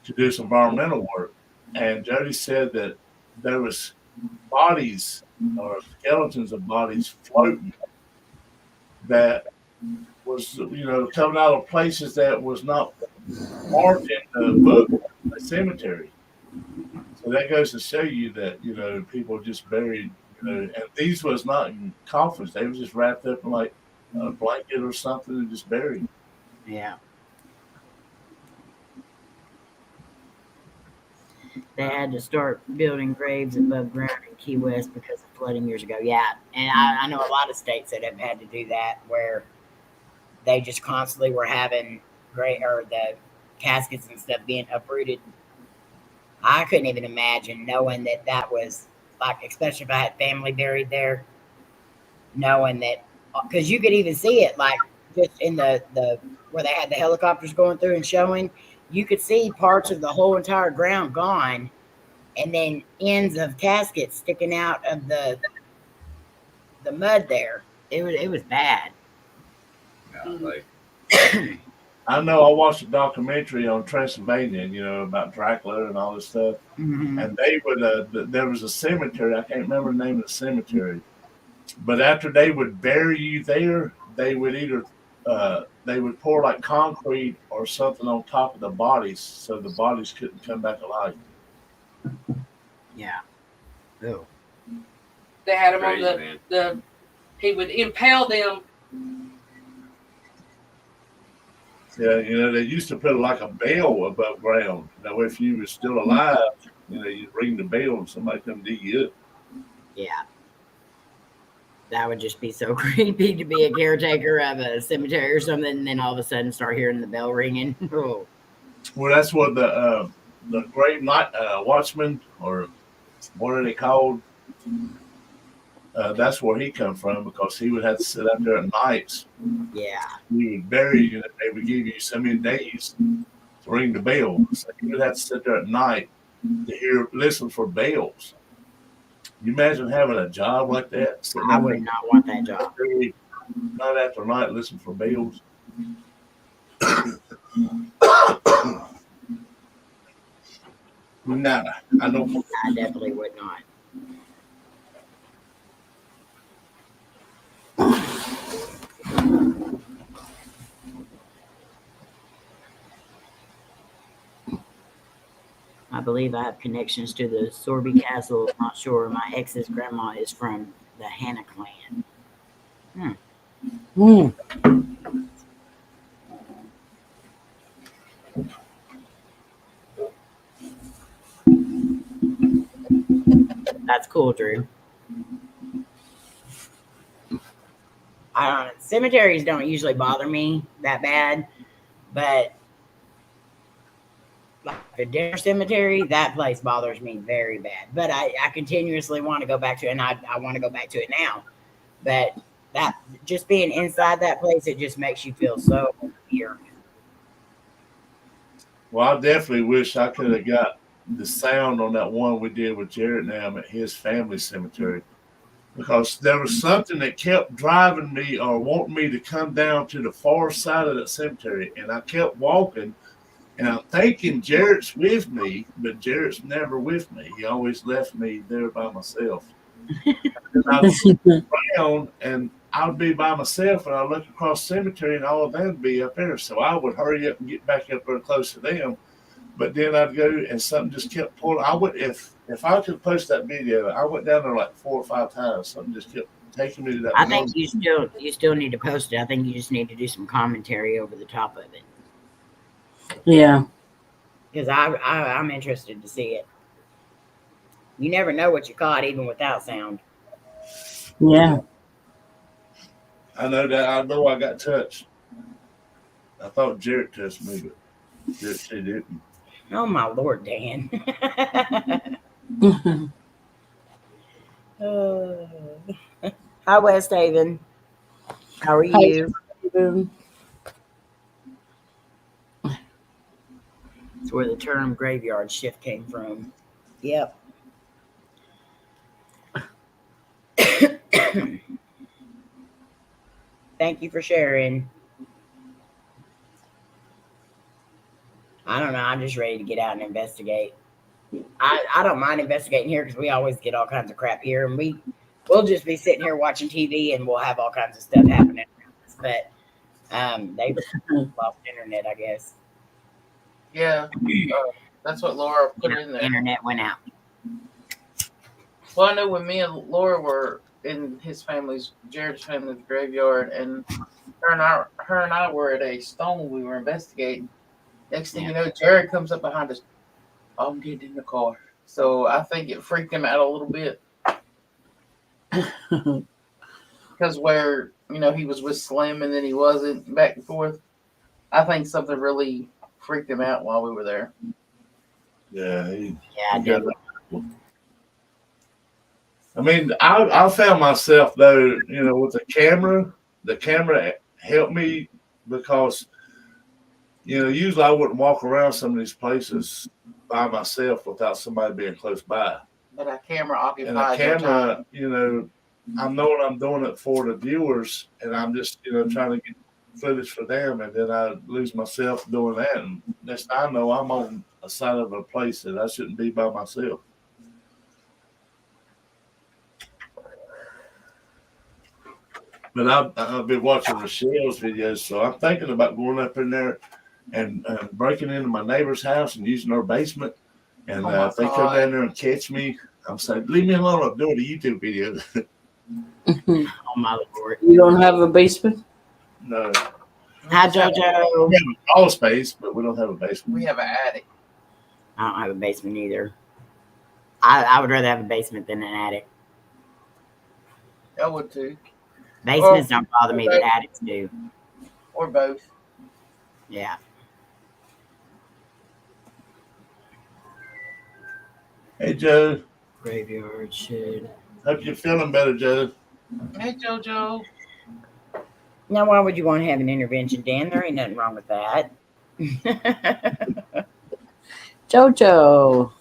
to do some environmental work. And Jody said that there was bodies or skeletons of bodies floating that was, coming out of places that was not marked in the book, the cemetery. So that goes to show you that, people just buried, and these was not in coffins. They was just wrapped up in like a blanket or something and just buried. Yeah. They had to start building graves above ground in Key West because of flooding years ago. Yeah, and I know a lot of states that have had to do that, where they just constantly were having the caskets and stuff being uprooted. I couldn't even imagine knowing that was like, especially if I had family buried there. knowing that, because you could even see it like just in the where they had the helicopters going through and showing, you could see parts of the whole entire ground gone, and then ends of caskets sticking out of the mud there. It was bad. I know I watched a documentary on Transylvania, about Dracula and all this stuff. Mm-hmm. And they would, there was a cemetery. I can't remember the name of the cemetery. But after they would bury you there, they would either, they would pour like concrete or something on top of the bodies so the bodies couldn't come back alive. Yeah. Oh. They had him Crazy, on the he would impale them. Yeah, they used to put like a bell above ground. If you were still alive, you'd ring the bell and somebody come dig you up. Yeah. That would just be so creepy to be a caretaker of a cemetery or something, and then all of a sudden start hearing the bell ringing. Oh. Well, that's what the grave night watchman, or what are they called? That's where he come from, because he would have to sit up there at nights. Yeah. He would bury you, and they would give you so many days to ring the bell. So he would have to sit there at night to listen for bells. You imagine having a job like that? I would not want that job. Night after night, listen for bells. Nah, I don't. I definitely would not. I believe I have connections to the Sorby Castle. Not sure. My ex's grandma is from the Hannah clan. That's cool, Drew. Cemeteries don't usually bother me that bad, but like the dinner cemetery, that place bothers me very bad. But I continuously want to go back to it, and I want to go back to it now. But that just being inside that place, it just makes you feel so weird. Well, I definitely wish I could have got the sound on that one we did with Jared Nam at his family cemetery, because there was something that kept driving me or wanting me to come down to the far side of that cemetery, and I kept walking. And I'm thinking Jarrett's with me, but Jarrett's never with me. He always left me there by myself. And I'd look around, and I'd be by myself, and I'd look across the cemetery, and all of them would be up there. So I would hurry up and get back up there close to them. But then I'd go, and something just kept pulling. I would, if I could post that video, I went down there like 4 or 5 times. Something just kept taking me to that. I think you still need to post it. I think you just need to do some commentary over the top of it. Yeah. Because I'm interested to see it. You never know what you caught, even without sound. Yeah. I know that. I know I got touched. I thought Jarrett touched me, but Jarrett said it didn't. Oh, my Lord, Dan. Hi, West Haven. How are you? That's where the term graveyard shift came from. Yep. Thank you for sharing. I don't know. I'm just ready to get out and investigate. I don't mind investigating here because we always get all kinds of crap here, and we'll just be sitting here watching TV, and we'll have all kinds of stuff happening around us. But they've lost internet, I guess. Yeah, that's what Laura put in there. Internet went out. Well, I know when me and Laura were in Jared's family's graveyard, and her and I were at a stone we were investigating. Next thing you know, Jared comes up behind us. I'm getting in the car. So I think it freaked him out a little bit. Because where, he was with Slim and then he wasn't, back and forth. I think something really freaked him out while we were there. Yeah. I did. I mean, I found myself though, with the camera. The camera helped me because usually I wouldn't walk around some of these places by myself without somebody being close by. But a camera occupies And a your time. camera, I know what I'm doing it for the viewers, and I'm just trying to get footage for them, and then I lose myself doing that. And next thing I know, I'm on a side of a place that I shouldn't be by myself. But I've been watching Rochelle's videos, so I'm thinking about going up in there and breaking into my neighbor's house and using her basement. And if they come down there and catch me, I'm saying, leave me alone. I'm doing a YouTube video. Oh my Lord! You don't have a basement? No. Hi, JoJo. We have a crawl space, but we don't have a basement. We have an attic. I don't have a basement either. I would rather have a basement than an attic. I would too. Basements don't bother me, but attics do. Or both. Yeah. Hey, Joe. Graveyard shit. Hope you're feeling better, Joe. Hey, JoJo. Now, why would you want to have an intervention, Dan? There ain't nothing wrong with that. JoJo.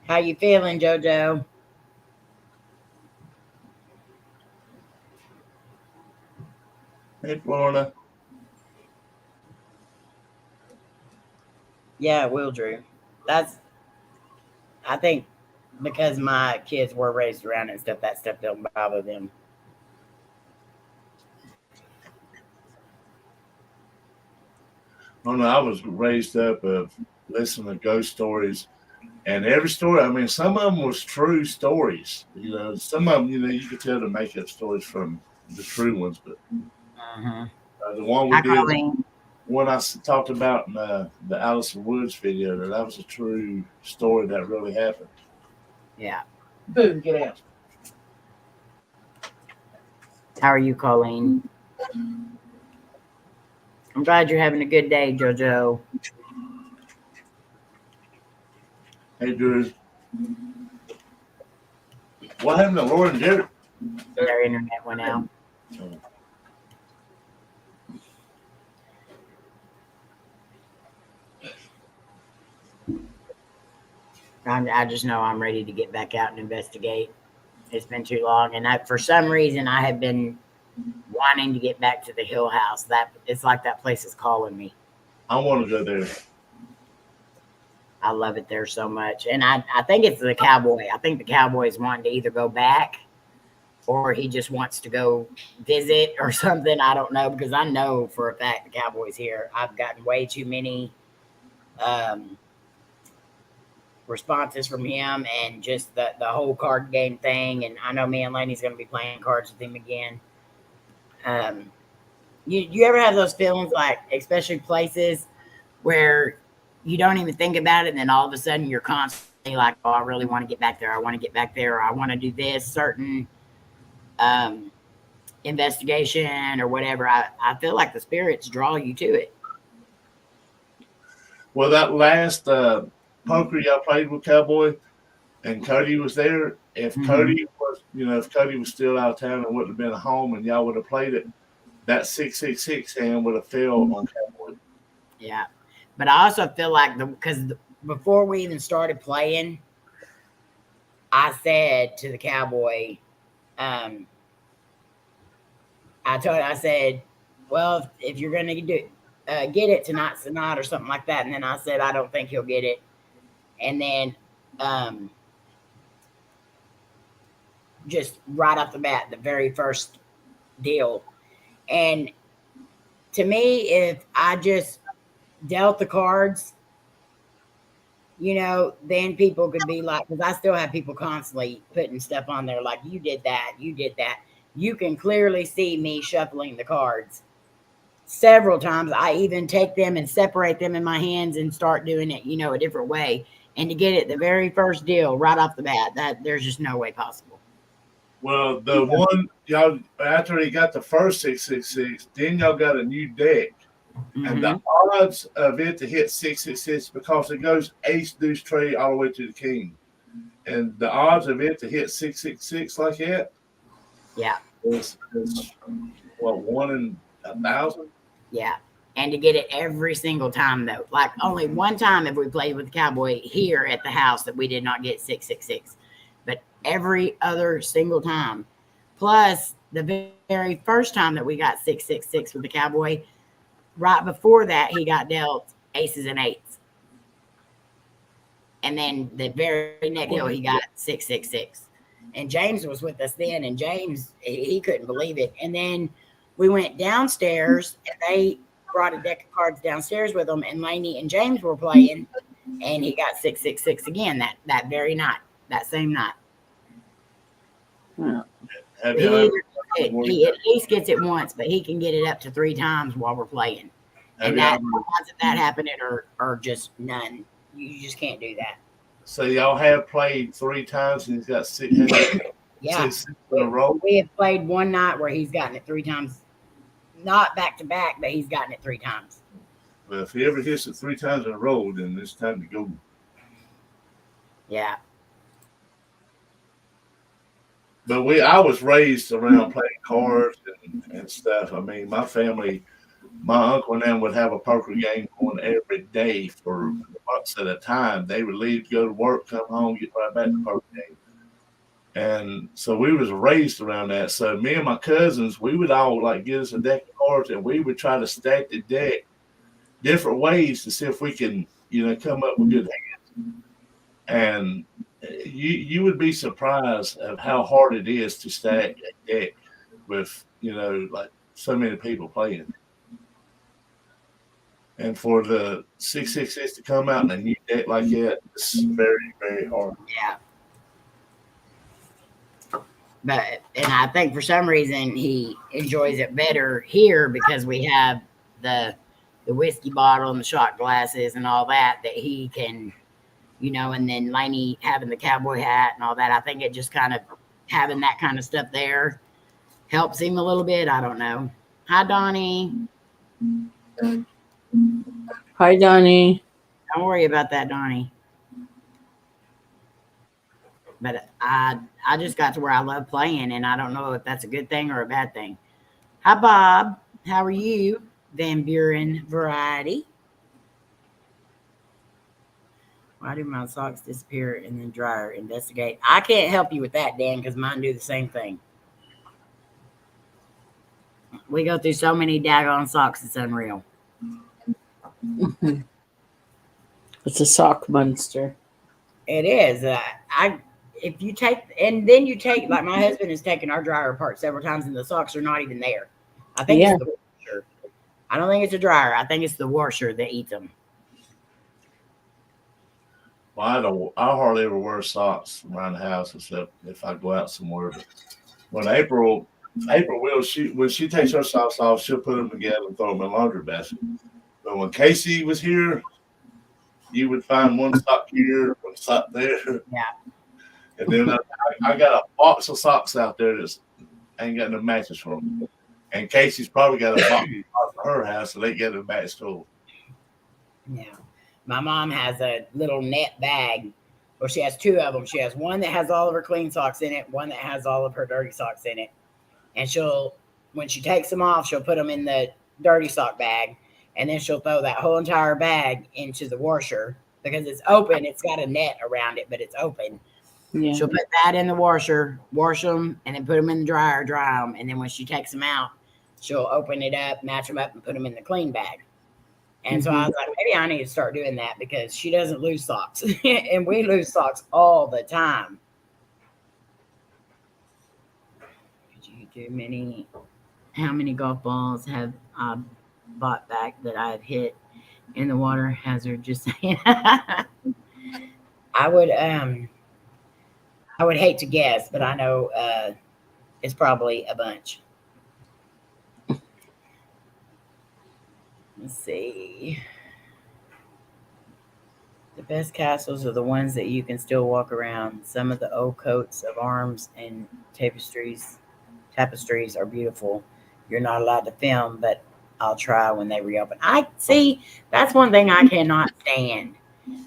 How you feeling, JoJo? Hey, Florida. Yeah, will Drew. I think because my kids were raised around and stuff, that stuff don't bother them. Oh, no, I was raised up of listening to ghost stories. And every story, I mean, some of them was true stories. Some of them, you could tell to make up stories from the true ones. But the one we did, one I talked about in the Alice in the Woods video, that was a true story that really happened. Yeah. Boom, get out. How are you, Colleen? I'm glad you're having a good day, JoJo. Hey, Drew. What happened to Laura and Derek? Their internet went out. I just know I'm ready to get back out and investigate. It's been too long, and for some reason I have been wanting to get back to the Hill House. That it's like that place is calling me. I want to go there. I love it there so much, and I think it's the cowboy. I think the cowboy's wanting to either go back, or he just wants to go visit or something. I don't know, because I know for a fact the cowboy's here. I've gotten way too many responses from him, and just the whole card game thing. And I know me and Laney's going to be playing cards with him again. You ever have those feelings, like, especially places where you don't even think about it, and then all of a sudden you're constantly like, oh, I really want to get back there. I want to get back there. Or I want to do this certain investigation or whatever. I feel like the spirits draw you to it. Well, that last poker y'all played with Cowboy and Cody was there, if Cody was, if Cody was still out of town and wouldn't have been at home and y'all would have played it, that 666 hand would have failed on Cowboy. Yeah. But I also feel like because before we even started playing, I said to the cowboy, I said, well, if you're going to get it, tonight's the night or something like that. And then I said, I don't think he'll get it. And then just right off the bat, the very first deal. And to me, if I just dealt the cards, then people could be like, because I still have people constantly putting stuff on there like, you did that. You can clearly see me shuffling the cards several times. I even take them and separate them in my hands and start doing it, a different way. And to get it the very first deal right off the bat, that there's just no way possible. Well, the one y'all, after he got the first 666, then y'all got a new deck. And the odds of it to hit 666, because it goes ace, deuce, trade all the way to the king. and the odds of it to hit 666 like that Yeah. is what, 1 in 1,000? Yeah. And to get it every single time, though. Like, only one time have we played with the cowboy here at the house that we did not get 666. But every other single time. Plus, the very first time that we got 666 with the cowboy, right before that, he got dealt aces and eights. And then the very next hill, he got 666. And James was with us then, and James, he couldn't believe it. And then we went downstairs, and they brought a deck of cards downstairs with them, and Layne and James were playing, and he got 666 again that very night, that same night. Have He, you he at least gets it once, but he can get it up to 3 times while we're playing. And that odds of that happening are just none. You just can't do that. So y'all have played 3 times and he's got 6 Yeah. 6 in a row? We have played one night where he's gotten it 3 times. Not back to back, but he's gotten it 3 times. Well, if he ever hits it 3 times in a row, then it's time to go. Yeah. But I was raised around playing cards and stuff. I mean, my family, my uncle and them would have a poker game going every day for months at a time. They would leave, go to work, come home, get right back to the poker game. And so we was raised around that. So me and my cousins, we would all like get us a deck of cards, and we would try to stack the deck different ways to see if we can, come up with good hands. And you would be surprised of how hard it is to stack a deck with, like so many people playing. And for the 666 to come out in a new deck like that, it's very, very hard. Yeah. And I think for some reason he enjoys it better here because we have the whiskey bottle and the shot glasses and all that he can, and then Layne having the cowboy hat and all that. I think it just kind of having that kind of stuff there helps him a little bit. I don't know. Hi, Donnie. Hi, Donnie. Don't worry about that, Donnie. But I just got to where I love playing, and I don't know if that's a good thing or a bad thing. Hi, Bob. How are you? Van Buren Variety. Why do my socks disappear in the dryer? Investigate. I can't help you with that, Dan, because mine do the same thing. We go through so many daggone socks, it's unreal. It's a sock monster. It is. If you take, and then you take, like my husband has taken our dryer apart several times, and the socks are not even there. I think it's the washer. I don't think it's a dryer. I think it's the washer that eats them. Well, I hardly ever wear socks around the house except if I go out somewhere. But when April will, when she takes her socks off, she'll put them together and throw them in the laundry basket. But when Casey was here, you would find one sock here, one sock there. Yeah. And then I got a box of socks out there that ain't got no matches for them. And Casey's probably got a box for her house, so they get a match too. Yeah. My mom has a little net bag, or she has 2 of them. She has one that has all of her clean socks in it, one that has all of her dirty socks in it. And when she takes them off, she'll put them in the dirty sock bag, and then she'll throw that whole entire bag into the washer because it's open. It's got a net around it, but it's open. Yeah. She'll put that in the washer, wash them, and then put them in the dryer, dry them. And then when she takes them out, she'll open it up, match them up, and put them in the clean bag. And so I was like, maybe I need to start doing that because she doesn't lose socks. And we lose socks all the time. How many golf balls have I bought back that I've hit in the water hazard? Just saying. I would hate to guess, but I know it's probably a bunch. Let's see. The best castles are the ones that you can still walk around. Some of the old coats of arms and tapestries are beautiful. You're not allowed to film, but I'll try when they reopen. I see. That's one thing I cannot stand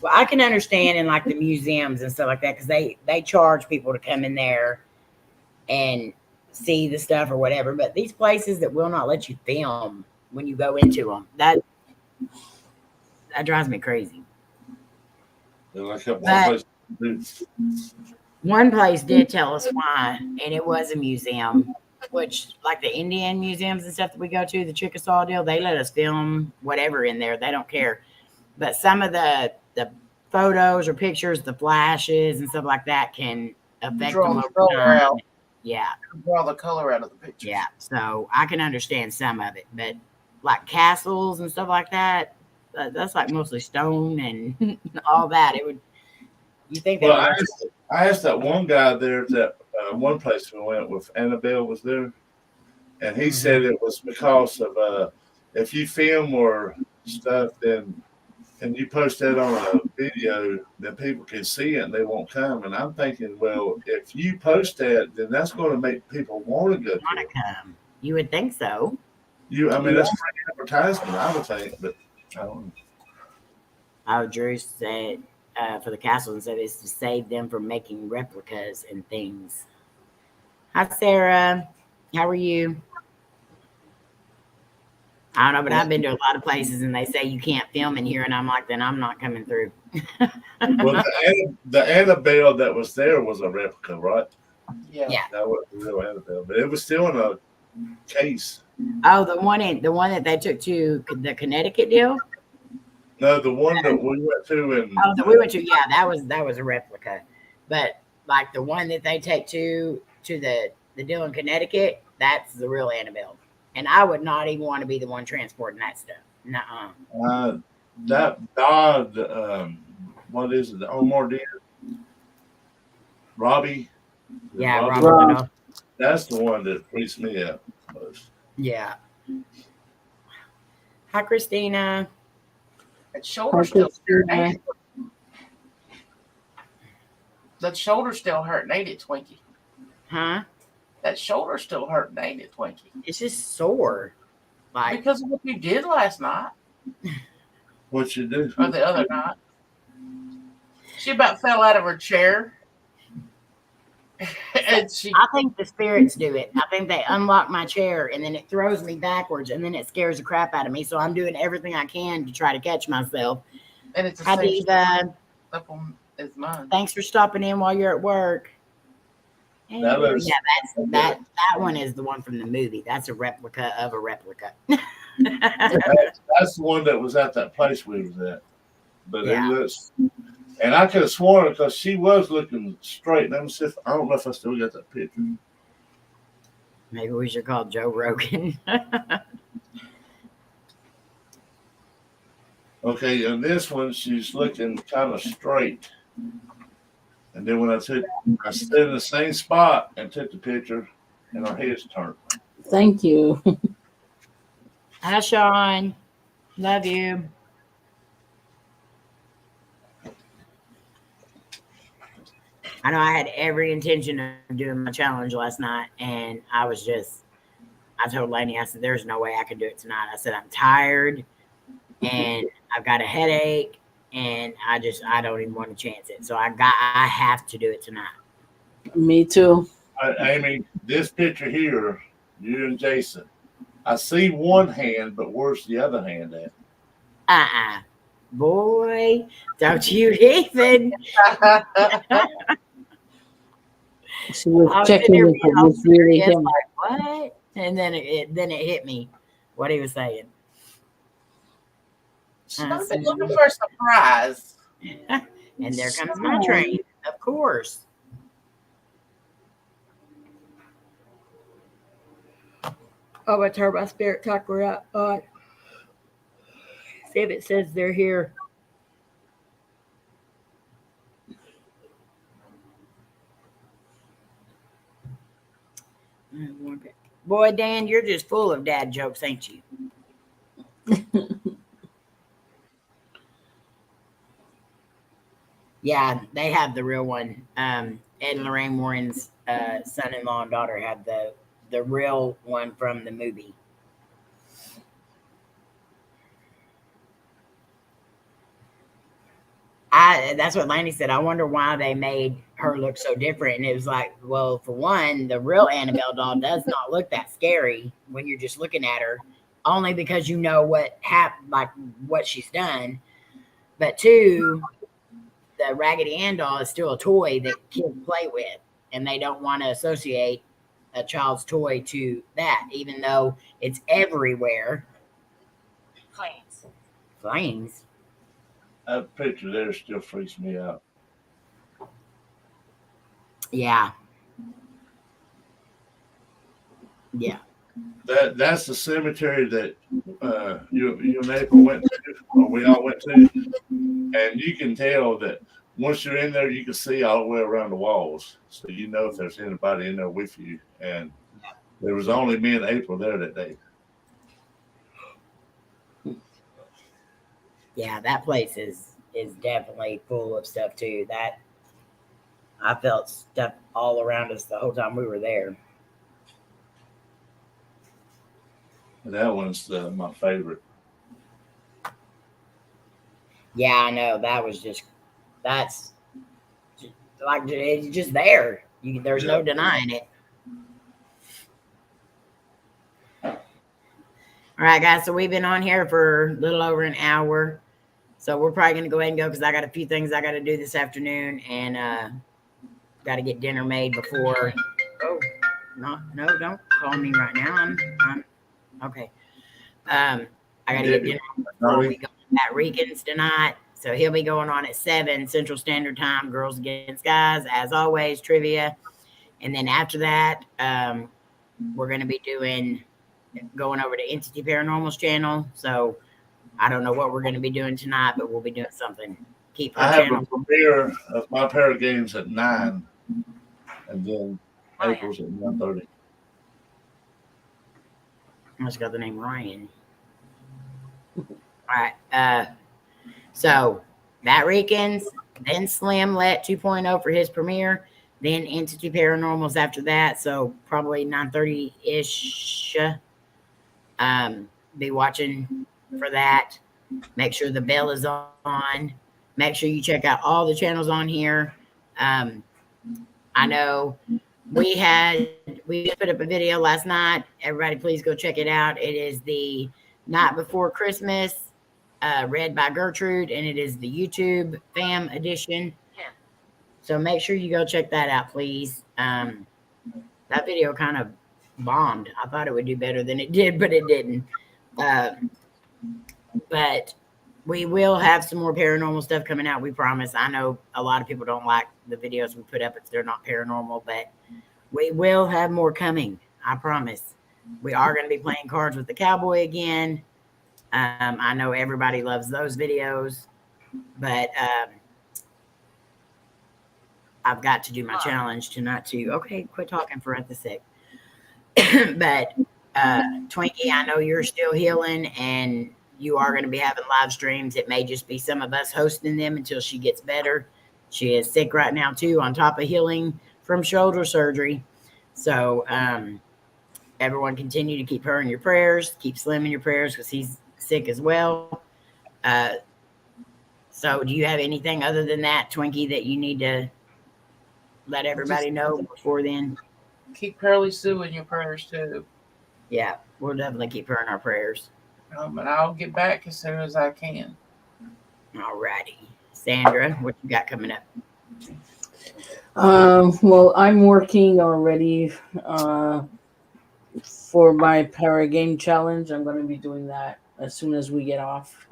Well, I can understand in like the museums and stuff like that because they charge people to come in there and see the stuff or whatever. But these places that will not let you film when you go into them, that drives me crazy. Like that But place. one place did tell us why, and it was a museum, which like the Indian museums and stuff that we go to, the Chickasaw deal, they let us film whatever in there. They don't care. But some of the photos or pictures, the flashes and stuff like that can affect Draw them the over color time. out. Yeah. Draw the color out of the picture. Yeah. So I can understand some of it, but like castles and stuff like that, that's like mostly stone and all that. It would, you think they Well, would I asked that one guy there that one place we went with Annabelle was there, and he said it was because of if you film or stuff, then and you post that on a video, then people can see it and they won't come. And I'm thinking, well, if you post that, then that's going to make people want to go to want it. to come. You would think so. I mean, that's free advertisement, I would think, but I don't know. Oh, Drew said for the castle and said it's to save them from making replicas and things. Hi, Sarah. How are you? I don't know, but I've been to a lot of places and they say you can't film in here, and I'm like, then I'm not coming through. Well, the Annabelle that was there was a replica, right? Yeah. That was the real Annabelle, but it was still in a case. Oh, the one that they took to the Connecticut deal. No, the one that we went to and that we went to, yeah, that was a replica. But like the one that they take to the deal in Connecticut, that's the real Annabelle. And I would not even want to be the one transporting that stuff. Nuh-uh. That Dodd, what is it? The Omar did. Robbie. Yeah, Robbie. That's the one that freaks me out most. Yeah. Hi, Christina. That shoulder still hurt. That shoulder still hurting, ain't it, Twinkie? Huh? That shoulder still hurting, ain't it, Twinkie? It's just sore. Like because of what you did last night. What you do? Or the other night. She about fell out of her chair. And I think the spirits do it. I think they unlock my chair and then it throws me backwards and then it scares the crap out of me. So I'm doing everything I can to try to catch myself. And it's Hi, Diva. It's mine. Thanks for stopping in while you're at work. And that one is the one from the movie. That's a replica of a replica. That's the one that was at that place we was at. But it looks, and I could have sworn because she was looking straight. Let me see if I don't know if I still got that picture. Maybe we should call Joe Rogan. Okay, and this one she's looking kind of straight. And then when I stood in the same spot and took the picture, and her head's turned. Thank you. Hi, Sean. Love you. I know I had every intention of doing my challenge last night, and I told Layne, I said, there's no way I can do it tonight. I said, I'm tired, and I've got a headache, and I don't even want to chance it. So I have to do it tonight. Me too. Amy, this picture here, you and Jason, I see one hand, but where's the other hand at? Boy, don't you even. She was checking if it was really him. Like, what? And then it hit me what he was saying. She's looking for a surprise. And there comes my train, of course. Oh, I turned my spirit talker out. See if it says they're here. Boy, Dan, you're just full of dad jokes, ain't you? Yeah, they have the real one. Ed and Lorraine Warren's son-in-law and daughter had the real one from the movie. That's what Lanny said. I wonder why they made her look so different. And it was like, well, for one, the real Annabelle doll does not look that scary when you're just looking at her, only because you know what happened, like what she's done. But two, the Raggedy Ann doll is still a toy that kids play with, and they don't want to associate a child's toy to that, even though it's everywhere. Flames. That picture there still freaks me out. Yeah. Yeah. That's the cemetery that you and April went to, or we all went to, and you can tell that once you're in there, you can see all the way around the walls, so you know if there's anybody in there with you. And there was only me and April there that day. Yeah, that place is definitely full of stuff too. That I felt stuff all around us the whole time we were there. That one's my favorite. Yeah, I know. That's just like it's just there. There's no denying it. All right, guys. So we've been on here for a little over an hour. So we're probably going to go ahead and go because I got a few things I got to do this afternoon and got to get dinner made before. Oh, no, don't call me right now. I'm okay. I got to get dinner before we go to Matt Regan's tonight. So he'll be going on at 7 Central Standard Time, Girls Against Guys, as always, trivia. And then after that, we're going to be going over to Entity Paranormal's channel. So I don't know what we're going to be doing tonight, but we'll be doing something. Keep I her have channel. a premiere of my pair of games at 9, and then April's at 9:30. I just got the name Ryan. All right. So Matt Reekins, then Slim Let 2.0 for his premiere, then Entity Paranormals after that. So probably 9:30-ish. Be watching for that. Make sure the bell is on. Make sure you check out all the channels on here. I know we just put up a video last night. Everybody, please go check it out. It is the Night Before Christmas, read by Gertrude, and it is the YouTube fam edition. So make sure you go check that out, please. That video kind of bombed. I thought it would do better than it did, but it didn't. But we will have some more paranormal stuff coming out, we promise. I know a lot of people don't like the videos we put up if they're not paranormal, but we will have more coming, I promise. We are going to be playing cards with the cowboy again. I know everybody loves those videos, but I've got to do my challenge to not to. Okay, quit talking for a sec. But Twinkie, I know you're still healing, and you are going to be having live streams. It may just be some of us hosting them until she gets better. She is sick right now too, on top of healing from shoulder surgery. So everyone continue to keep her in your prayers. Keep Slim in your prayers because he's sick as well. So do you have anything other than that, Twinkie, that you need to let everybody know before then? Keep Pearly Sue in your prayers too. Yeah, we'll definitely keep her in our prayers. And I'll get back as soon as I can. All righty. Sandra, what you got coming up? Well, I'm working already for my para game challenge. I'm going to be doing that as soon as we get off.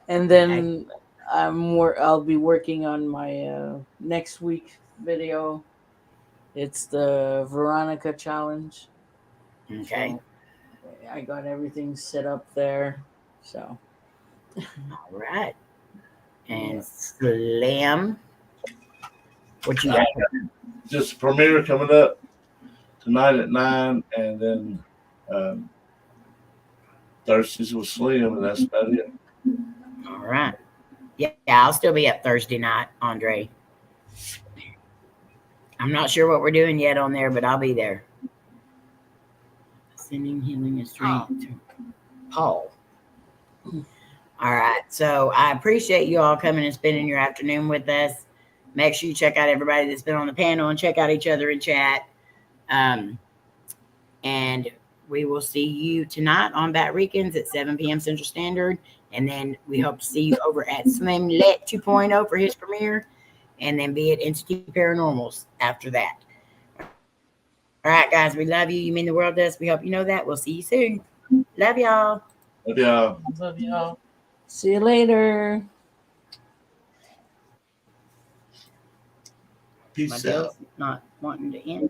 And then I'll be working on my next week video. It's the Veronica challenge. Okay. So I got everything set up there. So. All right. And Slim, what you got? Just a premiere coming up tonight at 9, and then Thursdays with Slim, and that's about it. All right. Yeah, I'll still be up Thursday night, Andre. I'm not sure what we're doing yet on there, but I'll be there. Sending healing and strength to Paul. All right. So I appreciate you all coming and spending your afternoon with us. Make sure you check out everybody that's been on the panel and check out each other in chat. And we will see you tonight on Bat Ricans at 7 p.m. Central Standard. And then we hope to see you over at Slimlet 2.0 for his premiere. And then be at Entity Paranormals after that. All right, guys. We love you. You mean the world to us. We hope you know that. We'll see you soon. Love y'all. Love y'all. Love y'all. See you later. Peace out. Not wanting to end.